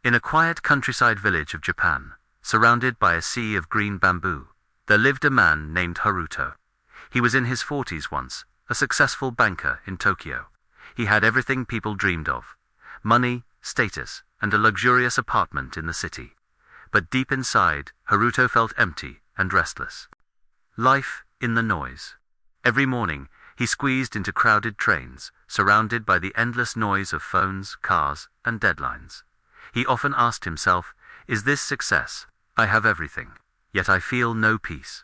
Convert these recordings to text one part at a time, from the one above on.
In a quiet countryside village of Japan, surrounded by a sea of green bamboo, there lived a man named Haruto. He was in his 40s once, a successful banker in Tokyo. He had everything people dreamed of: money, status, and a luxurious apartment in the city. But deep inside, Haruto felt empty and restless. Life in the noise. Every morning, he squeezed into crowded trains, surrounded by the endless noise of phones, cars, and deadlines. He often asked himself, "Is this success? I have everything, yet I feel no peace."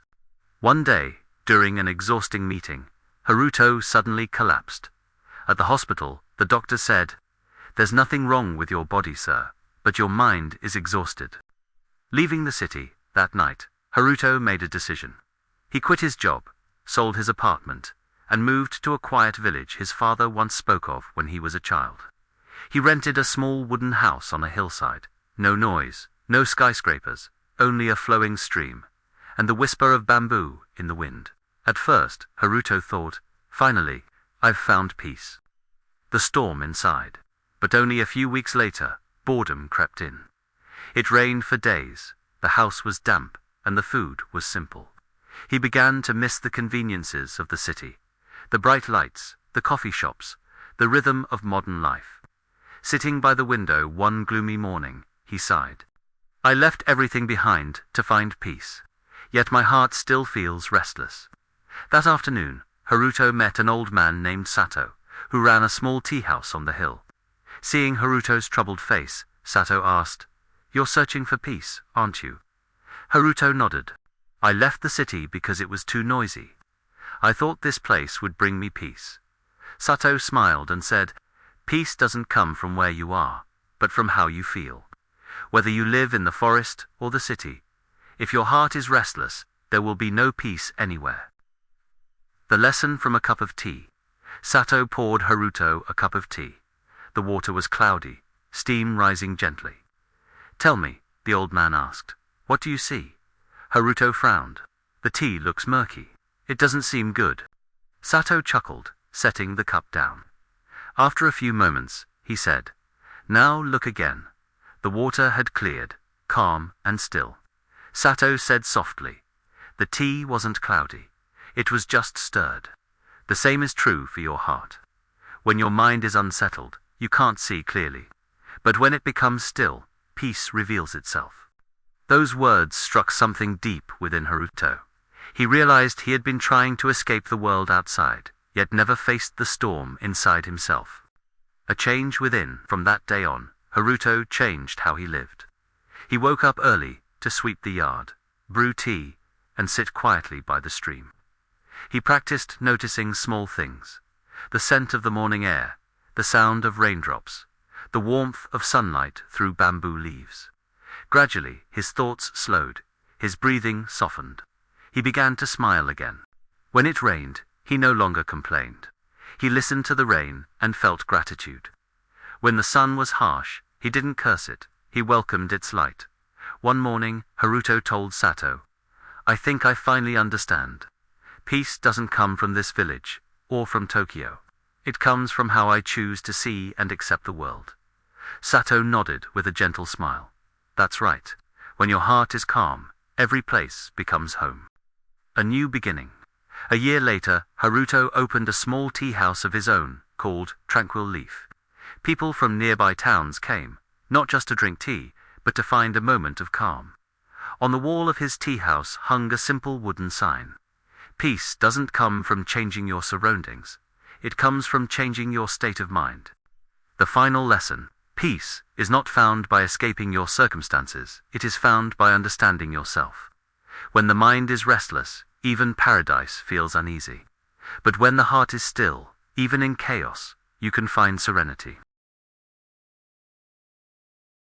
One day, during an exhausting meeting, Haruto suddenly collapsed. At the hospital, the doctor said, "There's nothing wrong with your body, sir, but your mind is exhausted." Leaving the city, that night, Haruto made a decision. He quit his job, sold his apartment, and moved to a quiet village his father once spoke of when he was a child. He rented a small wooden house on a hillside. No noise, no skyscrapers, only a flowing stream, and the whisper of bamboo in the wind. At first, Haruto thought, "Finally, I've found peace." The storm inside. But only a few weeks later, boredom crept in. It rained for days, the house was damp, and the food was simple. He began to miss the conveniences of the city, the bright lights, the coffee shops, the rhythm of modern life. Sitting by the window one gloomy morning, he sighed. "I left everything behind to find peace, yet my heart still feels restless." That afternoon, Haruto met an old man named Sato, who ran a small tea house on the hill. Seeing Haruto's troubled face, Sato asked, "You're searching for peace, aren't you?" Haruto nodded. "I left the city because it was too noisy. I thought this place would bring me peace." Sato smiled and said, "Peace doesn't come from where you are, but from how you feel. Whether you live in the forest or the city, if your heart is restless, there will be no peace anywhere." The lesson from a cup of tea. Sato poured Haruto a cup of tea. The water was cloudy, steam rising gently. "Tell me," the old man asked, "what do you see?" Haruto frowned. "The tea looks murky. It doesn't seem good." Sato chuckled, setting the cup down. After a few moments, he said, "Now look again." The water had cleared, calm and still. Sato said softly, "The tea wasn't cloudy. It was just stirred. The same is true for your heart. When your mind is unsettled, you can't see clearly. But when it becomes still, peace reveals itself." Those words struck something deep within Haruto. He realized he had been trying to escape the world outside, yet never faced the storm inside himself. A change within. From that day on, Haruto changed how he lived. He woke up early to sweep the yard, brew tea, and sit quietly by the stream. He practiced noticing small things: the scent of the morning air, the sound of raindrops, the warmth of sunlight through bamboo leaves. Gradually, his thoughts slowed, his breathing softened. He began to smile again. When it rained, he no longer complained. He listened to the rain and felt gratitude. When the sun was harsh, he didn't curse it, he welcomed its light. One morning, Haruto told Sato, "I think I finally understand. Peace doesn't come from this village, or from Tokyo. It comes from how I choose to see and accept the world." Sato nodded with a gentle smile. "That's right. When your heart is calm, every place becomes home." A new beginning. A year later, Haruto opened a small tea house of his own, called Tranquil Leaf. People from nearby towns came, not just to drink tea, but to find a moment of calm. On the wall of his tea house hung a simple wooden sign. "Peace doesn't come from changing your surroundings. It comes from changing your state of mind." The final lesson: peace is not found by escaping your circumstances, it is found by understanding yourself. When the mind is restless, even paradise feels uneasy. But when the heart is still, even in chaos, you can find serenity.